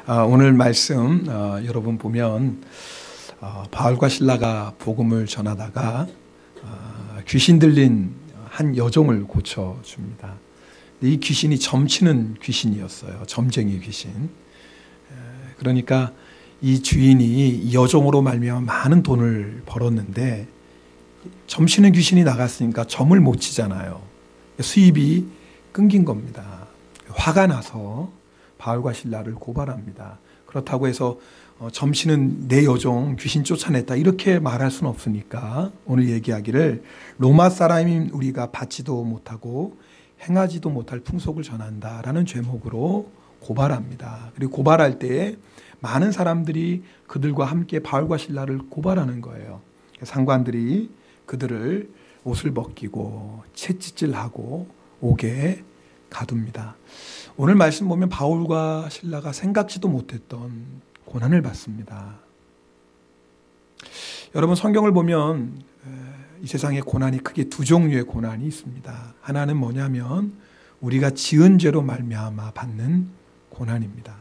오늘 말씀 여러분 보면 바울과 실라가 복음을 전하다가 귀신 들린 한 여종을 고쳐줍니다. 이 귀신이 점치는 귀신이었어요. 점쟁이 귀신. 그러니까 이 주인이 이 여종으로 말미암아 많은 돈을 벌었는데 점치는 귀신이 나갔으니까 점을 못 치잖아요. 수입이 끊긴 겁니다. 화가 나서 바울과 실라를 고발합니다. 그렇다고 해서 점치는 내 여종 귀신 쫓아냈다 이렇게 말할 수는 없으니까 오늘 얘기하기를 로마 사람인 우리가 받지도 못하고 행하지도 못할 풍속을 전한다라는 제목으로 고발합니다. 그리고 고발할 때 많은 사람들이 그들과 함께 바울과 실라를 고발하는 거예요. 상관들이 그들을 옷을 벗기고 채찍질하고 옥에 가둡니다. 오늘 말씀 보면 바울과 실라가 생각지도 못했던 고난을 받습니다. 여러분 성경을 보면 이 세상에 고난이 크게 두 종류의 고난이 있습니다. 하나는 뭐냐면 우리가 지은 죄로 말미암아 받는 고난입니다.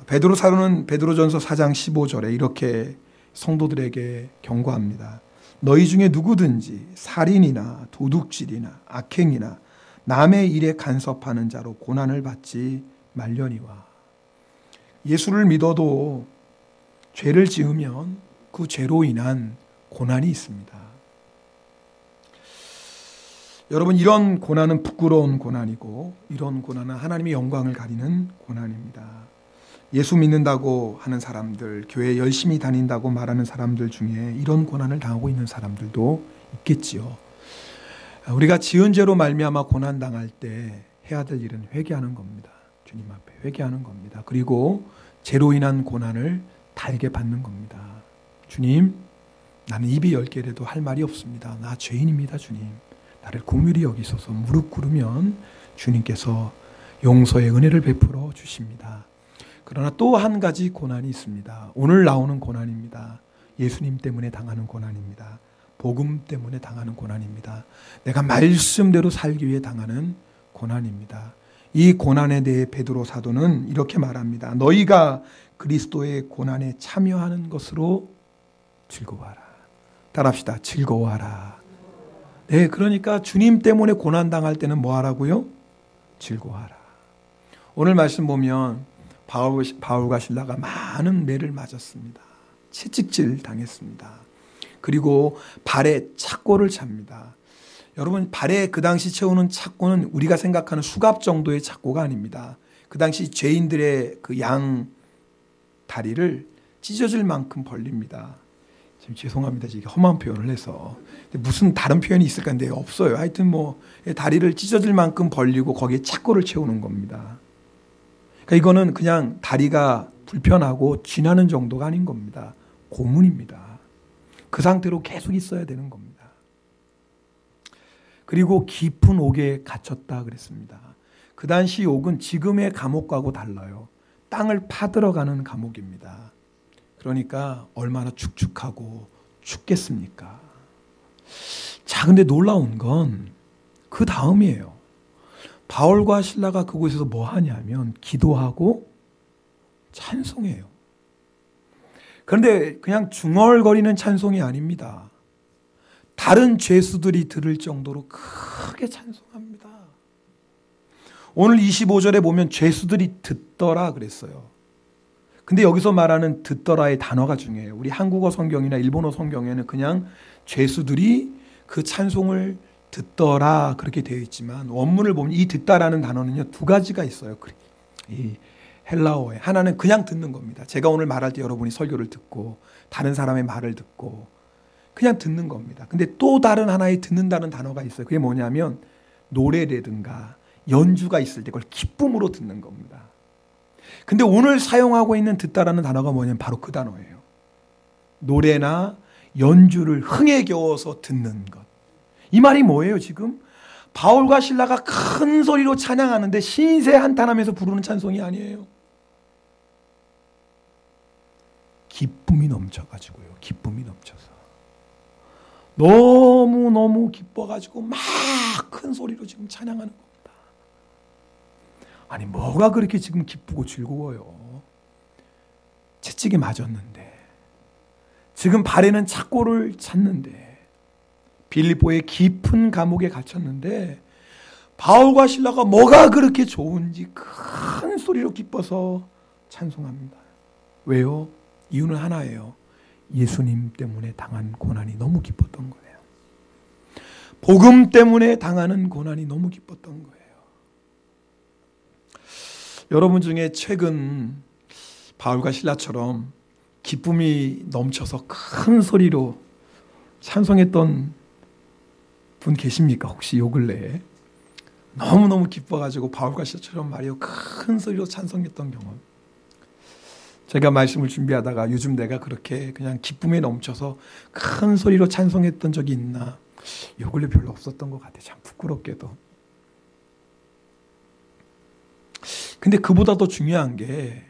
베드로사도는 베드로전서 4장 15절에 이렇게 성도들에게 경고합니다. 너희 중에 누구든지 살인이나 도둑질이나 악행이나 남의 일에 간섭하는 자로 고난을 받지 말려니와. 예수를 믿어도 죄를 지으면 그 죄로 인한 고난이 있습니다. 여러분 이런 고난은 부끄러운 고난이고 이런 고난은 하나님의 영광을 가리는 고난입니다. 예수 믿는다고 하는 사람들, 교회 열심히 다닌다고 말하는 사람들 중에 이런 고난을 당하고 있는 사람들도 있겠지요. 우리가 지은 죄로 말미암아 고난 당할 때 해야 될 일은 회개하는 겁니다. 주님 앞에 회개하는 겁니다. 그리고 죄로 인한 고난을 달게 받는 겁니다. 주님, 나는 입이 10개라도 할 말이 없습니다. 나 죄인입니다, 주님. 나를 긍휼히 여기소서. 무릎 꿇으면 주님께서 용서의 은혜를 베풀어 주십니다. 그러나 또 한 가지 고난이 있습니다. 오늘 나오는 고난입니다. 예수님 때문에 당하는 고난입니다. 복음 때문에 당하는 고난입니다. 내가 말씀대로 살기 위해 당하는 고난입니다. 이 고난에 대해 베드로 사도는 이렇게 말합니다. 너희가 그리스도의 고난에 참여하는 것으로 즐거워하라. 따라합시다. 즐거워하라. 네, 그러니까 주님 때문에 고난 당할 때는 뭐 하라고요? 즐거워하라. 오늘 말씀 보면 바울과 실라가 많은 매를 맞았습니다. 채찍질 당했습니다. 그리고 발에 착고를 찹니다. 여러분 발에 그 당시 채우는 착고는 우리가 생각하는 수갑 정도의 착고가 아닙니다. 그 당시 죄인들의 그 양 다리를 찢어질 만큼 벌립니다. 지금 죄송합니다. 이게 험한 표현을 해서 무슨 다른 표현이 있을까 한데 없어요. 하여튼 뭐 다리를 찢어질 만큼 벌리고 거기에 착고를 채우는 겁니다. 그러니까 이거는 그냥 다리가 불편하고 쥐나는 정도가 아닌 겁니다. 고문입니다. 그 상태로 계속 있어야 되는 겁니다. 그리고 깊은 옥에 갇혔다 그랬습니다. 그 당시 옥은 지금의 감옥과고 달라요. 땅을 파들어가는 감옥입니다. 그러니까 얼마나 축축하고 춥겠습니까? 자, 근데 놀라운 건 그 다음이에요. 바울과 실라가 그곳에서 뭐 하냐면 기도하고 찬송해요. 그런데 그냥 중얼거리는 찬송이 아닙니다. 다른 죄수들이 들을 정도로 크게 찬송합니다. 오늘 25절에 보면 죄수들이 듣더라 그랬어요. 근데 여기서 말하는 듣더라의 단어가 중요해요. 우리 한국어 성경이나 일본어 성경에는 그냥 죄수들이 그 찬송을 듣더라 그렇게 되어 있지만 원문을 보면 이 듣다라는 단어는요 두 가지가 있어요. 이 헬라어에 하나는 그냥 듣는 겁니다. 제가 오늘 말할 때 여러분이 설교를 듣고 다른 사람의 말을 듣고 그냥 듣는 겁니다. 근데 또 다른 하나의 듣는다는 단어가 있어요. 그게 뭐냐면 노래라든가 연주가 있을 때 그걸 기쁨으로 듣는 겁니다. 근데 오늘 사용하고 있는 듣다라는 단어가 뭐냐면 바로 그 단어예요. 노래나 연주를 흥에 겨워서 듣는 것. 이 말이 뭐예요 지금? 바울과 실라가 큰 소리로 찬양하는데 신세 한탄하면서 부르는 찬송이 아니에요. 기쁨이 넘쳐가지고요. 기쁨이 넘쳐서. 너무너무 기뻐가지고 막 큰 소리로 지금 찬양하는 겁니다. 아니 뭐가 그렇게 지금 기쁘고 즐거워요? 채찍이 맞았는데, 지금 발에는 착고를 찼는데, 빌립보의 깊은 감옥에 갇혔는데 바울과 실라가 뭐가 그렇게 좋은지 큰 소리로 기뻐서 찬송합니다. 왜요? 이유는 하나예요. 예수님 때문에 당한 고난이 너무 기뻤던 거예요. 복음 때문에 당하는 고난이 너무 기뻤던 거예요. 여러분 중에 최근 바울과 실라처럼 기쁨이 넘쳐서 큰 소리로 찬송했던 분 계십니까? 혹시 요 근래에 너무너무 기뻐가지고 바울과 실라처럼 말이요 큰 소리로 찬송했던 경험. 제가 말씀을 준비하다가 요즘 내가 그렇게 그냥 기쁨에 넘쳐서 큰 소리로 찬송했던 적이 있나? 요 근래 별로 없었던 것 같아요. 참 부끄럽게도. 근데 그보다 더 중요한 게,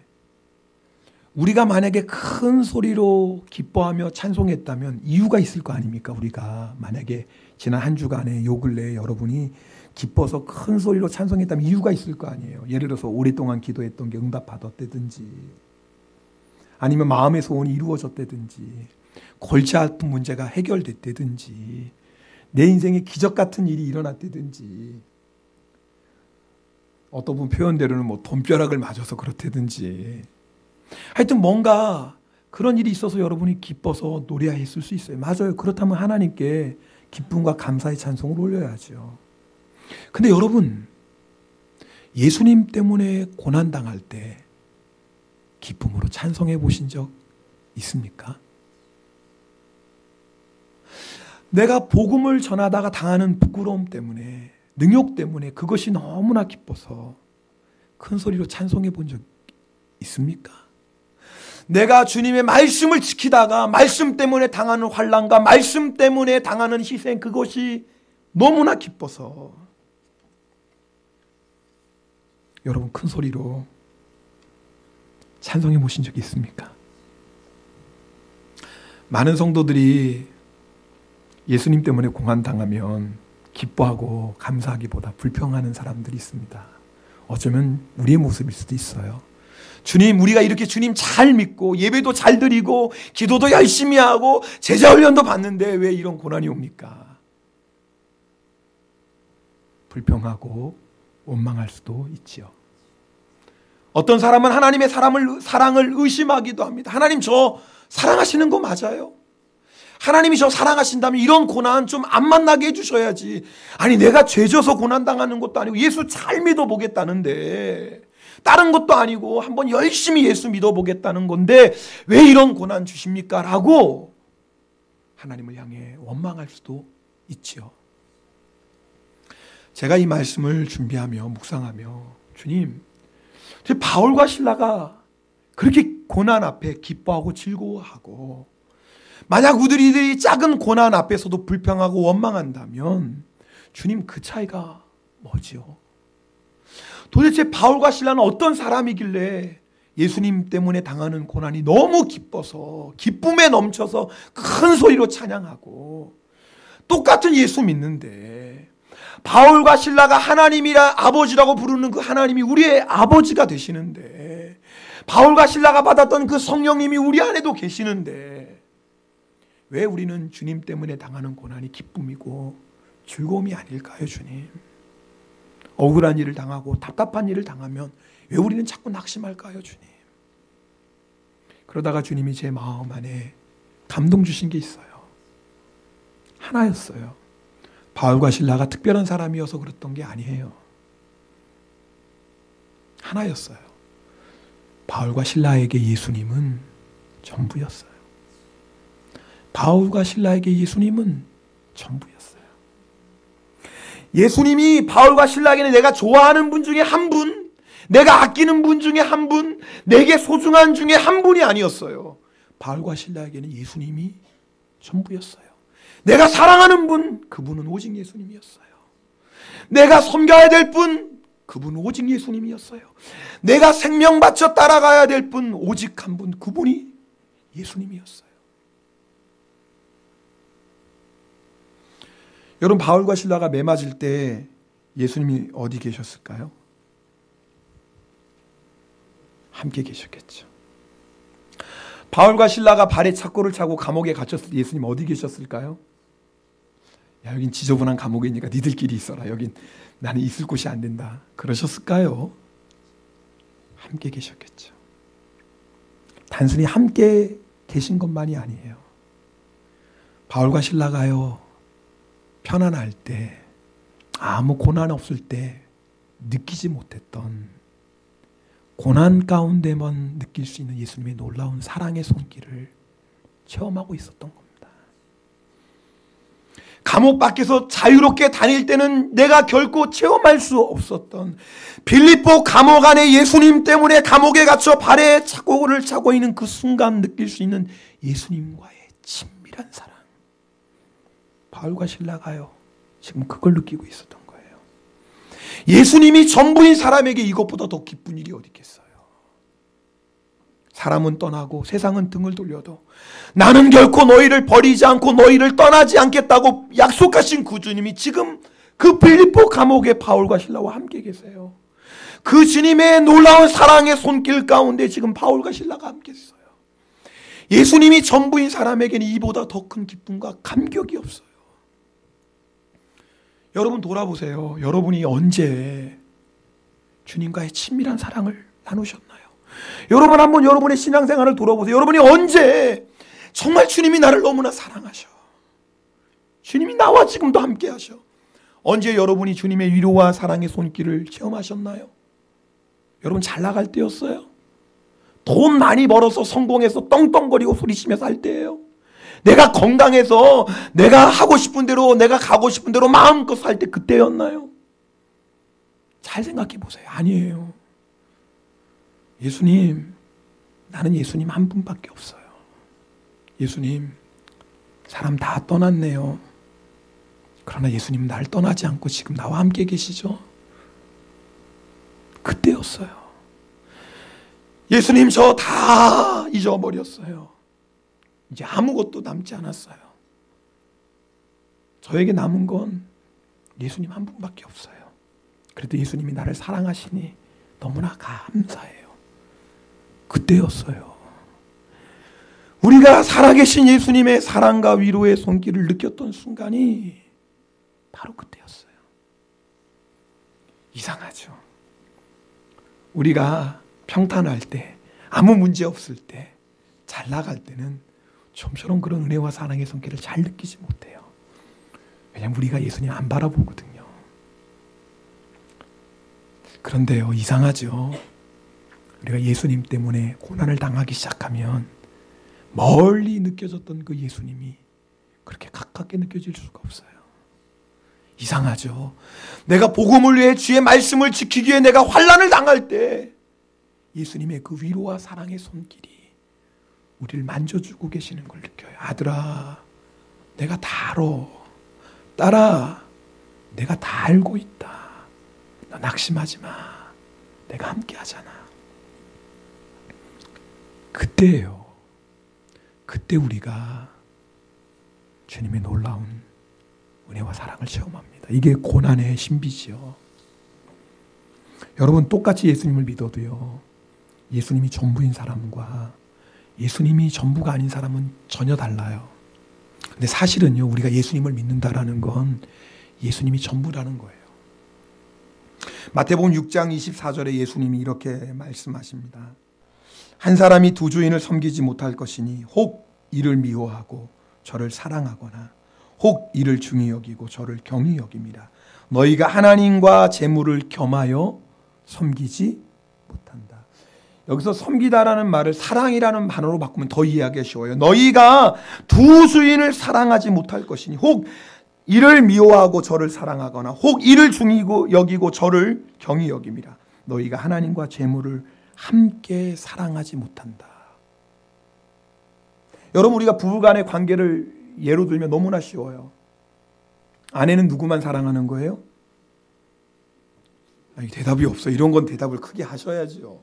우리가 만약에 큰 소리로 기뻐하며 찬송했다면 이유가 있을 거 아닙니까? 우리가 만약에 지난 한 주간에 요 근래에 여러분이 기뻐서 큰 소리로 찬송했다면 이유가 있을 거 아니에요. 예를 들어서 오랫동안 기도했던 게 응답받았다든지, 아니면 마음의 소원이 이루어졌다든지, 골치 아픈 문제가 해결됐다든지, 내 인생에 기적 같은 일이 일어났다든지, 어떤 분 표현대로는 뭐 돈벼락을 맞아서 그렇다든지, 하여튼 뭔가 그런 일이 있어서 여러분이 기뻐서 노래했을 수 있어요. 맞아요. 그렇다면 하나님께 기쁨과 감사의 찬송을 올려야죠. 근데 여러분, 예수님 때문에 고난당할 때 기쁨으로 찬송해 보신 적 있습니까? 내가 복음을 전하다가 당하는 부끄러움 때문에, 능욕 때문에 그것이 너무나 기뻐서 큰 소리로 찬송해 본 적 있습니까? 내가 주님의 말씀을 지키다가 말씀 때문에 당하는 환난과 말씀 때문에 당하는 희생, 그것이 너무나 기뻐서 여러분 큰 소리로 찬송해 보신 적이 있습니까? 많은 성도들이 예수님 때문에 고난당하면 기뻐하고 감사하기보다 불평하는 사람들이 있습니다. 어쩌면 우리의 모습일 수도 있어요. 주님, 우리가 이렇게 주님 잘 믿고 예배도 잘 드리고 기도도 열심히 하고 제자훈련도 받는데 왜 이런 고난이 옵니까? 불평하고 원망할 수도 있지요. 어떤 사람은 하나님의 사랑을 의심하기도 합니다. 하나님, 저 사랑하시는 거 맞아요? 하나님이 저 사랑하신다면 이런 고난 좀 안 만나게 해주셔야지. 아니, 내가 죄져서 고난당하는 것도 아니고 예수 잘 믿어보겠다는데, 다른 것도 아니고 한번 열심히 예수 믿어보겠다는 건데 왜 이런 고난 주십니까? 라고 하나님을 향해 원망할 수도 있지요. 제가 이 말씀을 준비하며 묵상하며, 주님, 바울과 실라가 그렇게 고난 앞에 기뻐하고 즐거워하고, 만약 우리들이 작은 고난 앞에서도 불평하고 원망한다면 주님, 그 차이가 뭐지요? 도대체 바울과 실라는 어떤 사람이길래 예수님 때문에 당하는 고난이 너무 기뻐서 기쁨에 넘쳐서 큰 소리로 찬양하고, 똑같은 예수 믿는데 바울과 실라가 하나님이라 아버지라고 부르는 그 하나님이 우리의 아버지가 되시는데, 바울과 실라가 받았던 그 성령님이 우리 안에도 계시는데 왜 우리는 주님 때문에 당하는 고난이 기쁨이고 즐거움이 아닐까요? 주님, 억울한 일을 당하고 답답한 일을 당하면 왜 우리는 자꾸 낙심할까요? 주님, 그러다가 주님이 제 마음 안에 감동 주신 게 있어요. 하나였어요. 바울과 실라가 특별한 사람이어서 그랬던 게 아니에요. 하나였어요. 바울과 실라에게 예수님은 전부였어요. 바울과 실라에게 예수님은 전부였어요. 예수님이 바울과 실라에게는 내가 좋아하는 분 중에 한 분, 내가 아끼는 분 중에 한 분, 내게 소중한 중에 한 분이 아니었어요. 바울과 실라에게는 예수님이 전부였어요. 내가 사랑하는 분, 그분은 오직 예수님이었어요. 내가 섬겨야 될 분, 그분은 오직 예수님이었어요. 내가 생명 바쳐 따라가야 될 분, 오직 한 분, 그분이 예수님이었어요. 여러분, 바울과 실라가 매 맞을 때 예수님이 어디 계셨을까요? 함께 계셨겠죠. 바울과 실라가 발에 착고를 차고 감옥에 갇혔을 때 예수님 어디 계셨을까요? 야, 여긴 지저분한 감옥이니까 니들끼리 있어라. 여긴 나는 있을 곳이 안 된다. 그러셨을까요? 함께 계셨겠죠. 단순히 함께 계신 것만이 아니에요. 바울과 실라가요, 편안할 때, 아무 고난 없을 때 느끼지 못했던 고난 가운데만 느낄 수 있는 예수님의 놀라운 사랑의 손길을 체험하고 있었던 겁니다. 감옥 밖에서 자유롭게 다닐 때는 내가 결코 체험할 수 없었던 빌립보 감옥 안에 예수님 때문에 감옥에 갇혀 발에 착고를 차고 있는 그 순간 느낄 수 있는 예수님과의 친밀한 사랑. 바울과 실라가요, 지금 그걸 느끼고 있었던 거예요. 예수님이 전부인 사람에게 이것보다 더 기쁜 일이 어디 있겠어요. 사람은 떠나고 세상은 등을 돌려도 나는 결코 너희를 버리지 않고 너희를 떠나지 않겠다고 약속하신 그 주님이 지금 그 빌립보 감옥에 바울과 실라와 함께 계세요. 그 주님의 놀라운 사랑의 손길 가운데 지금 바울과 실라가 함께 있어요. 예수님이 전부인 사람에게는 이보다 더 큰 기쁨과 감격이 없어요. 여러분 돌아보세요. 여러분이 언제 주님과의 친밀한 사랑을 나누셨나요? 여러분 한번 여러분의 신앙생활을 돌아보세요. 여러분이 언제 정말 주님이 나를 너무나 사랑하셔, 주님이 나와 지금도 함께 하셔, 언제 여러분이 주님의 위로와 사랑의 손길을 체험하셨나요? 여러분 잘 나갈 때였어요? 돈 많이 벌어서 성공해서 떵떵거리고 소리치며 살 때예요? 내가 건강해서 내가 하고 싶은 대로, 내가 가고 싶은 대로 마음껏 살 때 그때였나요? 잘 생각해 보세요. 아니에요. 예수님, 나는 예수님 한 분밖에 없어요. 예수님, 사람 다 떠났네요. 그러나 예수님 날 떠나지 않고 지금 나와 함께 계시죠? 그때였어요. 예수님 저 다 잊어버렸어요. 이제 아무것도 남지 않았어요. 저에게 남은 건 예수님 한 분밖에 없어요. 그래도 예수님이 나를 사랑하시니 너무나 감사해요. 그때였어요. 우리가 살아계신 예수님의 사랑과 위로의 손길을 느꼈던 순간이 바로 그때였어요. 이상하죠. 우리가 평탄할 때, 아무 문제 없을 때, 잘 나갈 때는 좀처럼 그런 은혜와 사랑의 손길을 잘 느끼지 못해요. 왜냐하면 우리가 예수님 안 바라보거든요. 그런데요, 이상하죠. 우리가 예수님 때문에 고난을 당하기 시작하면 멀리 느껴졌던 그 예수님이 그렇게 가깝게 느껴질 수가 없어요. 이상하죠. 내가 복음을 위해 주의 말씀을 지키기 위해 내가 환난을 당할 때 예수님의 그 위로와 사랑의 손길이 우리를 만져주고 계시는 걸 느껴요. 아들아, 내가 다 알아. 딸아, 내가 다 알고 있다. 너 낙심하지 마. 내가 함께 하잖아. 그때예요. 그때 우리가 주님의 놀라운 은혜와 사랑을 체험합니다. 이게 고난의 신비지요. 여러분 똑같이 예수님을 믿어도요, 예수님이 전부인 사람과 예수님이 전부가 아닌 사람은 전혀 달라요. 근데 사실은요, 우리가 예수님을 믿는다라는 건 예수님이 전부라는 거예요. 마태복음 6장 24절에 예수님이 이렇게 말씀하십니다. 한 사람이 두 주인을 섬기지 못할 것이니 혹 이를 미워하고 저를 사랑하거나 혹 이를 중히 여기고 저를 경히 여깁니다. 너희가 하나님과 재물을 겸하여 섬기지 못한다. 여기서 섬기다라는 말을 사랑이라는 단어로 바꾸면 더 이해하기 쉬워요. 너희가 두 주인을 사랑하지 못할 것이니 혹 이를 미워하고 저를 사랑하거나 혹 이를 중히 여기고 저를 경히 여깁니다. 너희가 하나님과 재물을 함께 사랑하지 못한다. 여러분, 우리가 부부간의 관계를 예로 들면 너무나 쉬워요. 아내는 누구만 사랑하는 거예요? 아니, 대답이 없어. 이런 건 대답을 크게 하셔야죠.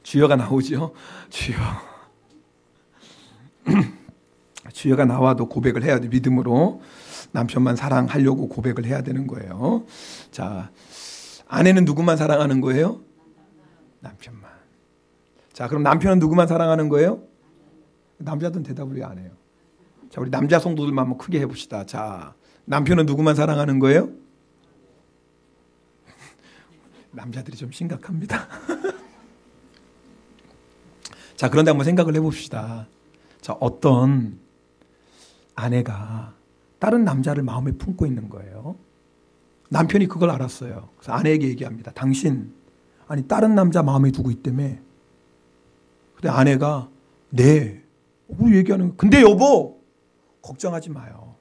주여가 나오죠. 주여. 주여가 나와도 고백을 해야 돼. 믿음으로 남편만 사랑하려고 고백을 해야 되는 거예요. 자, 아내는 누구만 사랑하는 거예요? 남편만. 자, 그럼 남편은 누구만 사랑하는 거예요? 남자들은 대답을 왜 안 해요? 자, 우리 남자 성도들만 한번 크게 해봅시다. 자, 남편은 누구만 사랑하는 거예요? 남자들이 좀 심각합니다. 자, 그런데 한번 생각을 해봅시다. 자, 어떤 아내가 다른 남자를 마음에 품고 있는 거예요. 남편이 그걸 알았어요. 그래서 아내에게 얘기합니다. 당신, 아니 다른 남자 마음에 두고 있다며. 근데 아내가 네, 우리 얘기하는 거예요. 근데 여보, 걱정하지 마요.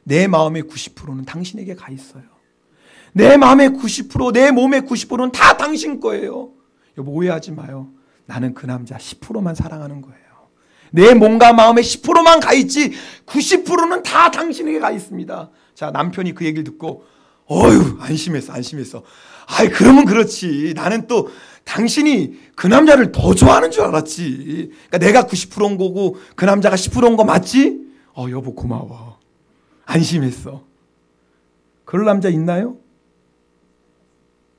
내 마음의 90%는 당신에게 가 있어요. 내 마음의 90%, 내 몸의 90%는 다 당신 거예요. 여보, 오해하지 마요. 나는 그 남자 10%만 사랑하는 거예요. 내 몸과 마음의 10%만 가 있지 90%는 다 당신에게 가 있습니다. 자, 남편이 그 얘기를 듣고 어휴, 안심했어. 아이, 그러면 그렇지. 나는 또 당신이 그 남자를 더 좋아하는 줄 알았지. 그러니까 내가 90%인 거고 그 남자가 10%인 거 맞지? 여보 고마워. 안심했어. 그럴 남자 있나요?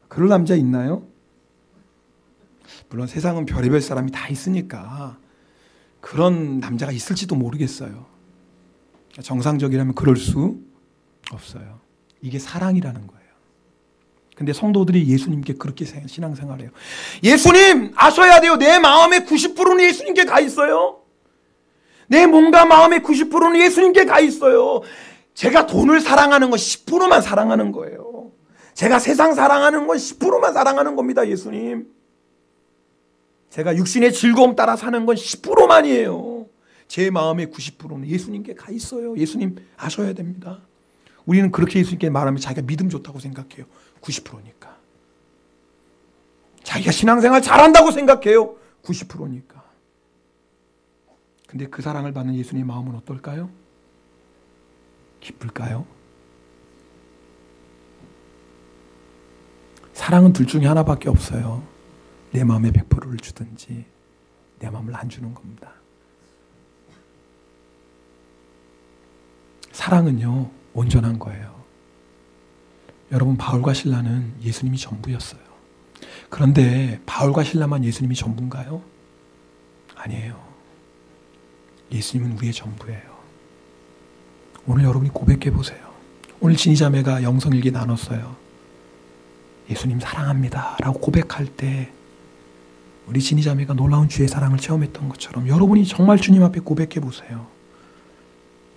그럴 남자 있나요? 물론 세상은 별의별 사람이 다 있으니까 그런 남자가 있을지도 모르겠어요. 정상적이라면 그럴 수 없어요. 이게 사랑이라는 거예요. 근데 성도들이 예수님께 그렇게 신앙생활해요. 예수님 아셔야 돼요. 내 마음의 90%는 예수님께 가 있어요. 내 몸과 마음의 90%는 예수님께 가 있어요. 제가 돈을 사랑하는 건 10%만 사랑하는 거예요. 제가 세상 사랑하는 건 10%만 사랑하는 겁니다. 예수님. 제가 육신의 즐거움 따라 사는 건 10%만이에요. 제 마음의 90%는 예수님께 가 있어요. 예수님 아셔야 됩니다. 우리는 그렇게 예수님께 말하면 자기가 믿음 좋다고 생각해요. 90%니까. 자기가 신앙생활 잘한다고 생각해요. 90%니까. 근데 그 사랑을 받는 예수님의 마음은 어떨까요? 기쁠까요? 사랑은 둘 중에 하나밖에 없어요. 내 마음의 100%를 주든지 내 마음을 안 주는 겁니다. 사랑은요, 온전한 거예요. 여러분, 바울과 실라는 예수님이 전부였어요. 그런데 바울과 실라만 예수님이 전부인가요? 아니에요. 예수님은 우리의 전부예요. 오늘 여러분이 고백해 보세요. 오늘 진희자매가 영성일기 나눴어요. 예수님 사랑합니다 라고 고백할 때 우리 진희자매가 놀라운 주의 사랑을 체험했던 것처럼 여러분이 정말 주님 앞에 고백해 보세요.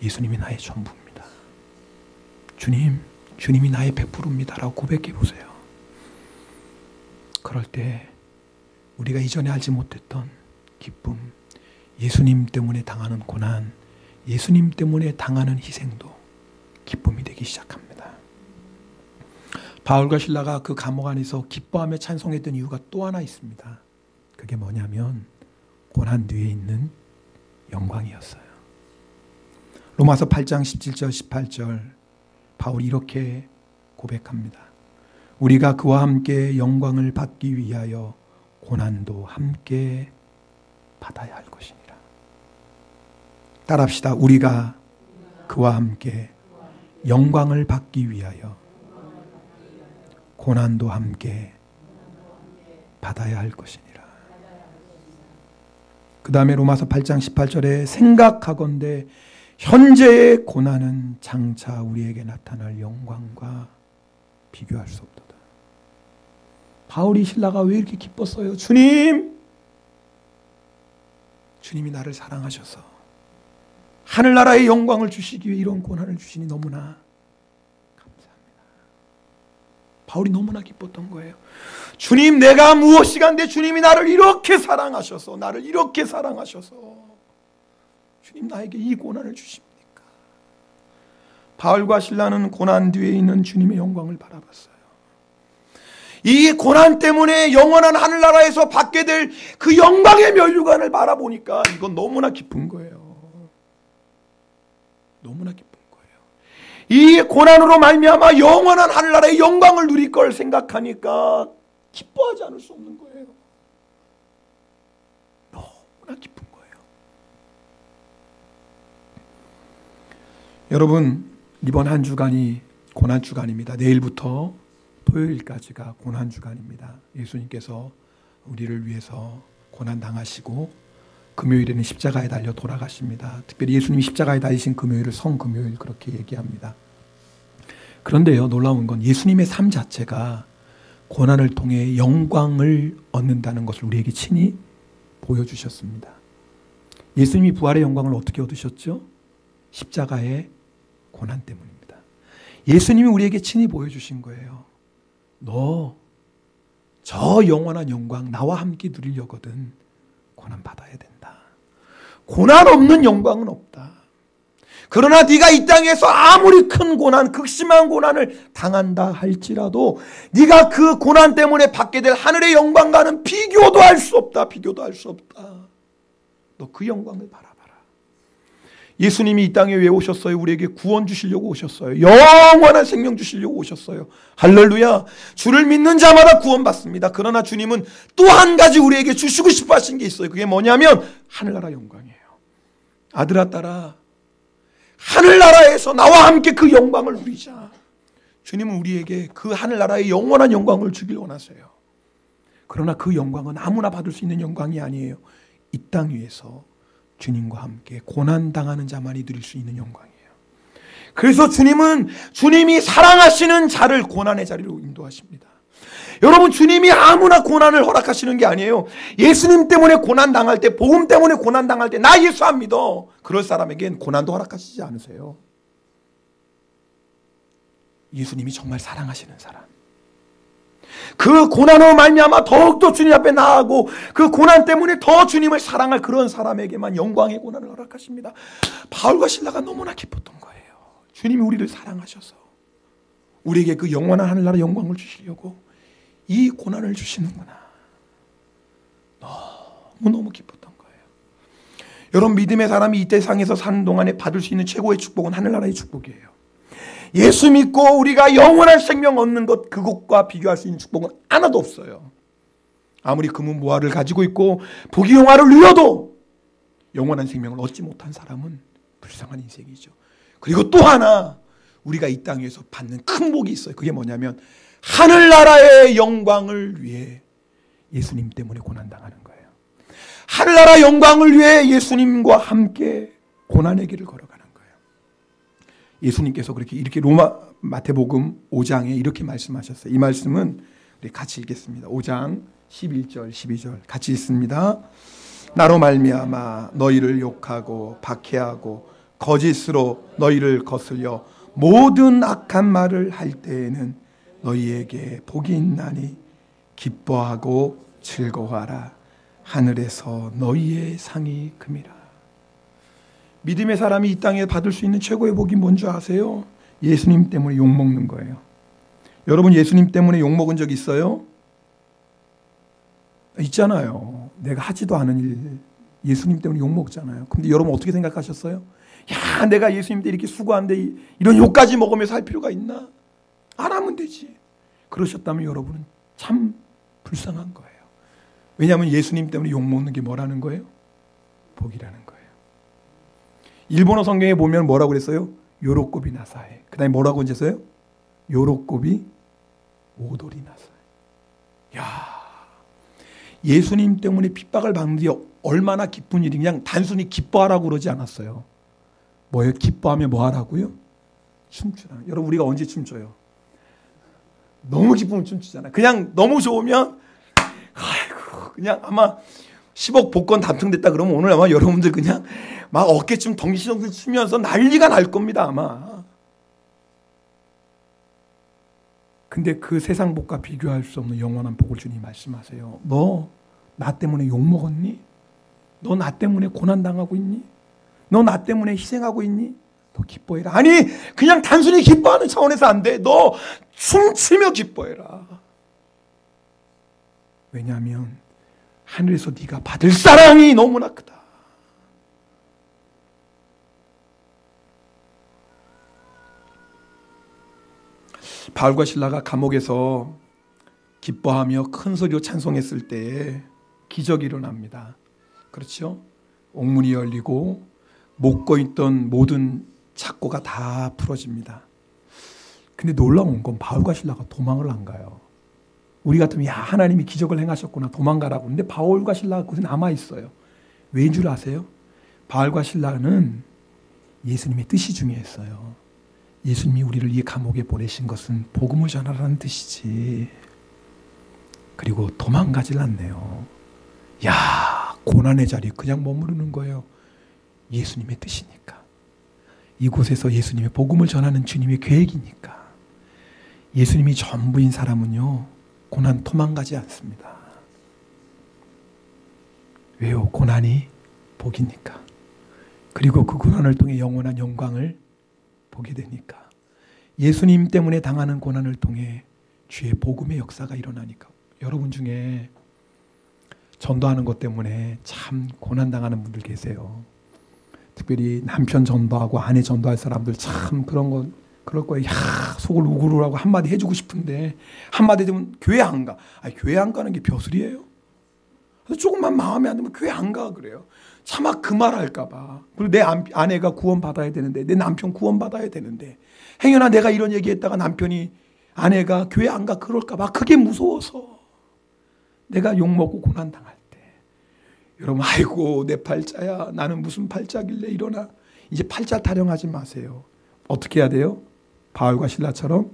예수님이 나의 전부입니다. 주님이 나의 100%입니다 라고 고백해 보세요. 그럴 때 우리가 이전에 알지 못했던 기쁨, 예수님 때문에 당하는 고난, 예수님 때문에 당하는 희생도 기쁨이 되기 시작합니다. 바울과 실라가 그 감옥 안에서 기뻐하며 찬송했던 이유가 또 하나 있습니다. 그게 뭐냐면 고난 뒤에 있는 영광이었어요. 로마서 8장 17절 18절 바울이 이렇게 고백합니다. 우리가 그와 함께 영광을 받기 위하여 고난도 함께 받아야 할 것이니라. 따라합시다. 우리가 그와 함께 영광을 받기 위하여 고난도 함께 받아야 할 것이니라. 그 다음에 로마서 8장 18절에 생각하건대 현재의 고난은 장차 우리에게 나타날 영광과 비교할 수 없도다. 바울이 실라가 왜 이렇게 기뻤어요? 주님이 나를 사랑하셔서 하늘나라의 영광을 주시기 위해 이런 고난을 주시니 너무나 감사합니다. 바울이 너무나 기뻤던 거예요. 주님, 내가 무엇이간데 주님이 나를 이렇게 사랑하셔서 주님 나에게 이 고난을 주십니까? 바울과 실라는 고난 뒤에 있는 주님의 영광을 바라봤어요. 이 고난 때문에 영원한 하늘나라에서 받게 될 그 영광의 면류관을 바라보니까 이건 너무나 기쁜 거예요. 너무나 기쁜 거예요. 이 고난으로 말미암아 영원한 하늘나라의 영광을 누릴 걸 생각하니까 기뻐하지 않을 수 없는 거예요. 너무나 기쁜 거예요. 여러분, 이번 한 주간이 고난 주간입니다. 내일부터 토요일까지가 고난 주간입니다. 예수님께서 우리를 위해서 고난 당하시고 금요일에는 십자가에 달려 돌아가십니다. 특별히 예수님이 십자가에 달리신 금요일을 성금요일 그렇게 얘기합니다. 그런데요, 놀라운 건 예수님의 삶 자체가 고난을 통해 영광을 얻는다는 것을 우리에게 친히 보여주셨습니다. 예수님이 부활의 영광을 어떻게 얻으셨죠? 십자가의 고난 때문입니다. 예수님이 우리에게 친히 보여주신 거예요. 너 저 영원한 영광 나와 함께 누리려거든 고난 받아야 된다. 고난 없는 영광은 없다. 그러나 네가 이 땅에서 아무리 큰 고난, 극심한 고난을 당한다 할지라도 네가 그 고난 때문에 받게 될 하늘의 영광과는 비교도 할 수 없다. 비교도 할 수 없다. 너 그 영광을 바라봐라. 예수님이 이 땅에 왜 오셨어요? 우리에게 구원 주시려고 오셨어요. 영원한 생명 주시려고 오셨어요. 할렐루야. 주를 믿는 자마다 구원받습니다. 그러나 주님은 또 한 가지 우리에게 주시고 싶어 하신 게 있어요. 그게 뭐냐면 하늘나라 영광이에요. 아들아 딸아, 하늘나라에서 나와 함께 그 영광을 누리자. 주님은 우리에게 그 하늘나라의 영원한 영광을 주길 원하세요. 그러나 그 영광은 아무나 받을 수 있는 영광이 아니에요. 이 땅 위에서 주님과 함께 고난당하는 자만이 누릴 수 있는 영광이에요. 그래서 주님은 주님이 사랑하시는 자를 고난의 자리로 인도하십니다. 여러분, 주님이 아무나 고난을 허락하시는 게 아니에요. 예수님 때문에 고난당할 때, 복음 때문에 고난당할 때 나 예수 안 믿어, 그럴 사람에겐 고난도 허락하시지 않으세요. 예수님이 정말 사랑하시는 사람, 그 고난으로 말미암아 더욱더 주님 앞에 나아가고 그 고난 때문에 더 주님을 사랑할 그런 사람에게만 영광의 고난을 허락하십니다. 바울과 실라가 너무나 기뻤던 거예요. 주님이 우리를 사랑하셔서 우리에게 그 영원한 하늘나라 영광을 주시려고 이 고난을 주시는구나. 너무너무 기뻤던 거예요. 여러분, 믿음의 사람이 이 세상에서 사는 동안에 받을 수 있는 최고의 축복은 하늘나라의 축복이에요. 예수 믿고 우리가 영원한 생명 얻는 것, 그것과 비교할 수 있는 축복은 하나도 없어요. 아무리 금은보화를 가지고 있고 부귀영화를 누려도 영원한 생명을 얻지 못한 사람은 불쌍한 인생이죠. 그리고 또 하나 우리가 이 땅에서 받는 큰 복이 있어요. 그게 뭐냐면 하늘나라의 영광을 위해 예수님 때문에 고난당하는 거예요. 하늘나라 영광을 위해 예수님과 함께 고난의 길을 걸어가는 거예요. 예수님께서 이렇게 마태복음 5장에 이렇게 말씀하셨어요. 이 말씀은 우리 같이 읽겠습니다. 5장 11절 12절 같이 읽습니다. 나로 말미암아 너희를 욕하고 박해하고 거짓으로 너희를 거슬려 모든 악한 말을 할 때에는 너희에게 복이 있나니 기뻐하고 즐거워하라. 하늘에서 너희의 상이 금이라. 믿음의 사람이 이 땅에 받을 수 있는 최고의 복이 뭔지 아세요? 예수님 때문에 욕먹는 거예요. 여러분, 예수님 때문에 욕먹은 적 있어요? 있잖아요. 내가 하지도 않은 일 예수님 때문에 욕먹잖아요. 근데 여러분 어떻게 생각하셨어요? 야, 내가 예수님 때 이렇게 수고하는데 이런 욕까지 먹으면서 할 필요가 있나? 안 하면 되지. 그러셨다면 여러분은 참 불쌍한 거예요. 왜냐하면 예수님 때문에 욕먹는 게 뭐라는 거예요? 복이라는 거예요. 일본어 성경에 보면 뭐라고 그랬어요? 요로코비 나사에. 그 다음에 뭐라고 했어요? 요로코비 오도리 나사에. 야, 예수님 때문에 핍박을 받는 게 얼마나 기쁜 일이, 그냥 단순히 기뻐하라고 그러지 않았어요. 뭐예요? 기뻐하면 뭐 하라고요? 춤추라. 여러분, 우리가 언제 춤춰요? 너무 기쁘면 춤추잖아요. 그냥 너무 좋으면 아이고, 그냥 아마 10억 복권 당첨됐다 그러면 오늘 아마 여러분들 그냥 막 어깨춤 덩실덩실 추면서 난리가 날 겁니다, 아마. 근데 그 세상 복과 비교할 수 없는 영원한 복을 주님 말씀하세요. 너 나 때문에 욕먹었니? 너 나 때문에 고난당하고 있니? 너 나 때문에 희생하고 있니? 너 기뻐해라. 아니, 그냥 단순히 기뻐하는 차원에서 안 돼. 너 춤추며 기뻐해라. 왜냐하면 하늘에서 네가 받을 사랑이 너무나 크다. 바울과 실라가 감옥에서 기뻐하며 큰 소리로 찬송했을 때에 기적이 일어납니다. 그렇죠? 옥문이 열리고 묶고 있던 모든 착고가 다 풀어집니다. 근데 놀라운 건 바울과 실라가 도망을 안 가요. 우리 같으면 야 하나님이 기적을 행하셨구나 도망가라고. 근데 바울과 실라가 그곳에 남아있어요. 왜인 줄 아세요? 바울과 실라는 예수님의 뜻이 중요했어요. 예수님이 우리를 이 감옥에 보내신 것은 복음을 전하라는 뜻이지. 그리고 도망가질 않네요. 야 고난의 자리에 그냥 머무르는 거예요. 예수님의 뜻이니까. 이곳에서 예수님의 복음을 전하는 주님의 계획이니까. 예수님이 전부인 사람은요 고난 도망가지 않습니다. 왜요? 고난이 복이니까. 그리고 그 고난을 통해 영원한 영광을 보게 되니까. 예수님 때문에 당하는 고난을 통해 주의 복음의 역사가 일어나니까. 여러분 중에 전도하는 것 때문에 참 고난당하는 분들 계세요. 특별히 남편 전도하고 아내 전도할 사람들 참 그럴 거예요. 야, 속을 우글우글하고 한마디 해주고 싶은데 한마디 되면 교회 안 가. 아니, 교회 안 가는 게 벼슬이에요? 조금만 마음에 안 들면 교회 안 가 그래요. 차마 그 말 할까 봐. 그리고 내 아내가 구원받아야 되는데 내 남편 구원받아야 되는데 행여나 내가 이런 얘기했다가 남편이 아내가 교회 안 가 그럴까 봐 그게 무서워서 내가 욕먹고 고난당할 때 여러분 아이고 내 팔자야 나는 무슨 팔자길래 이러나. 이제 팔자 타령하지 마세요. 어떻게 해야 돼요? 바울과 실라처럼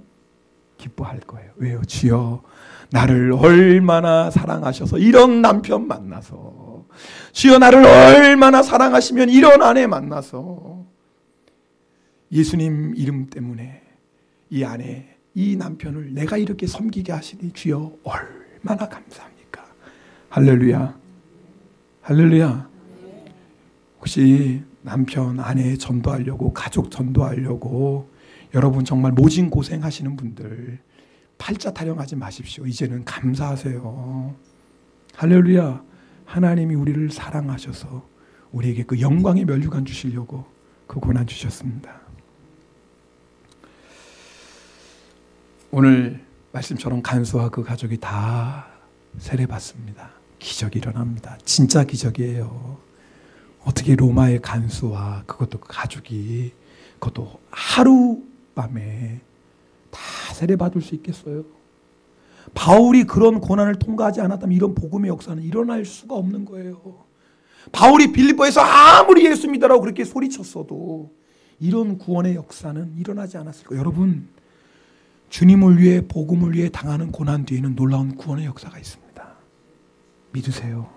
기뻐할 거예요. 왜요? 주여 나를 얼마나 사랑하셔서 이런 남편 만나서, 주여 나를 얼마나 사랑하시면 이런 아내 만나서, 예수님 이름 때문에 이 아내 이 남편을 내가 이렇게 섬기게 하시니 주여 얼마나 감사합니까? 할렐루야. 할렐루야. 혹시 남편 아내 전도하려고 가족 전도하려고 여러분 정말 모진 고생하시는 분들 팔자 타령하지 마십시오. 이제는 감사하세요. 할렐루야. 하나님이 우리를 사랑하셔서 우리에게 그 영광의 면류관 주시려고 그 고난 주셨습니다. 오늘 말씀처럼 간수와 그 가족이 다 세례받습니다. 기적이 일어납니다. 진짜 기적이에요. 어떻게 로마의 간수와 그것도 그 가족이 그것도 하룻밤에 다 세례받을 수 있겠어요? 바울이 그런 고난을 통과하지 않았다면 이런 복음의 역사는 일어날 수가 없는 거예요. 바울이 빌립보에서 아무리 예수 믿으라고 그렇게 소리쳤어도 이런 구원의 역사는 일어나지 않았을 거예요. 여러분, 주님을 위해 복음을 위해 당하는 고난 뒤에는 놀라운 구원의 역사가 있습니다. 믿으세요.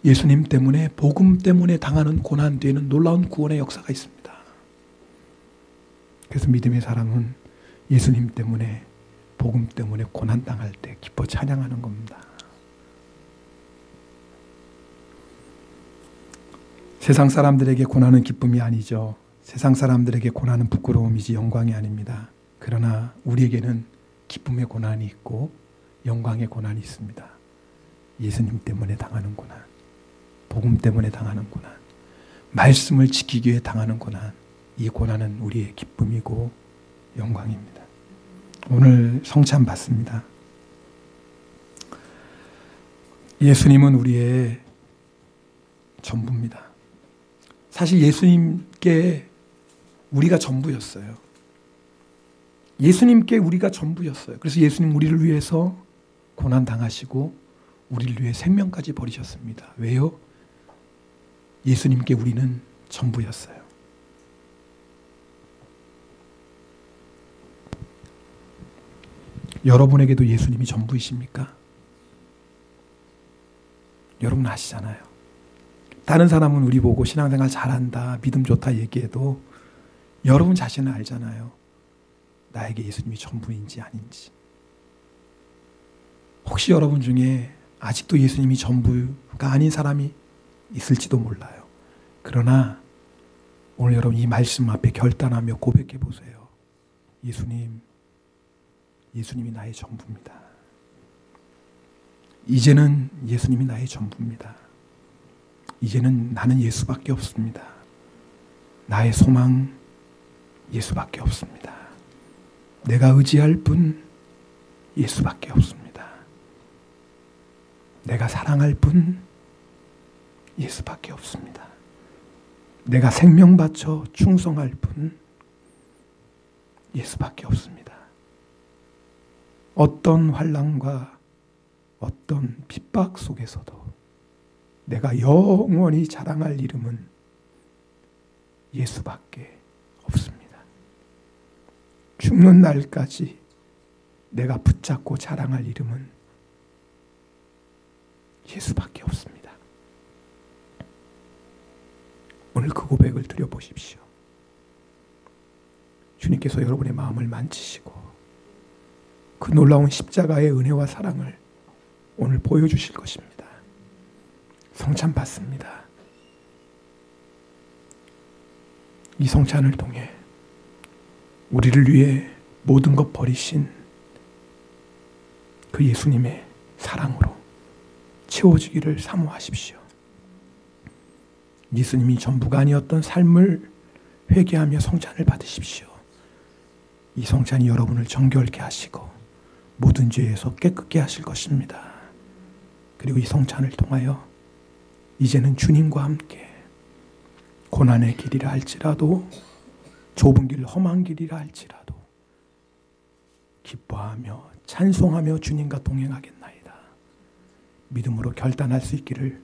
예수님 때문에 복음 때문에 당하는 고난 뒤에는 놀라운 구원의 역사가 있습니다. 그래서 믿음의 사람은 예수님 때문에 복음 때문에 고난당할 때 기뻐 찬양하는 겁니다. 세상 사람들에게 고난은 기쁨이 아니죠. 세상 사람들에게 고난은 부끄러움이지 영광이 아닙니다. 그러나 우리에게는 기쁨의 고난이 있고 영광의 고난이 있습니다. 예수님 때문에 당하는 고난, 복음 때문에 당하는 고난, 말씀을 지키기 위해 당하는 고난, 이 고난은 우리의 기쁨이고 영광입니다. 오늘 성찬 받습니다. 예수님은 우리의 전부입니다. 사실 예수님께 우리가 전부였어요. 예수님께 우리가 전부였어요. 그래서 예수님 우리를 위해서 고난 당하시고 우리를 위해 생명까지 버리셨습니다. 왜요? 예수님께 우리는 전부였어요. 여러분에게도 예수님이 전부이십니까? 여러분 아시잖아요. 다른 사람은 우리 보고 신앙생활 잘한다, 믿음 좋다 얘기해도 여러분 자신은 알잖아요. 나에게 예수님이 전부인지 아닌지. 혹시 여러분 중에 아직도 예수님이 전부가 아닌 사람이 있을지도 몰라요. 그러나 오늘 여러분 이 말씀 앞에 결단하며 고백해 보세요. 예수님이 나의 전부입니다. 이제는 예수님이 나의 전부입니다. 이제는 나는 예수밖에 없습니다. 나의 소망 예수밖에 없습니다. 내가 의지할 분 예수밖에 없습니다. 내가 사랑할 분 예수밖에 없습니다. 내가 생명 바쳐 충성할 분 예수밖에 없습니다. 어떤 환난과 어떤 핍박 속에서도 내가 영원히 자랑할 이름은 예수밖에 없습니다. 죽는 날까지 내가 붙잡고 자랑할 이름은 예수밖에 없습니다. 오늘 그 고백을 드려보십시오. 주님께서 여러분의 마음을 만지시고 그 놀라운 십자가의 은혜와 사랑을 오늘 보여주실 것입니다. 성찬 받습니다. 이 성찬을 통해 우리를 위해 모든 것 버리신 그 예수님의 사랑으로 채워지기를 사모하십시오. 예수님이 전부가 아니었던 삶을 회개하며 성찬을 받으십시오. 이 성찬이 여러분을 정결케 하시고 모든 죄에서 깨끗게 하실 것입니다. 그리고 이 성찬을 통하여 이제는 주님과 함께 고난의 길이라 할지라도 좁은 길, 험한 길이라 할지라도 기뻐하며 찬송하며 주님과 동행하겠나이다. 믿음으로 결단할 수 있기를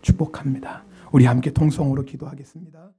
축복합니다. 우리 함께 통성으로 기도하겠습니다.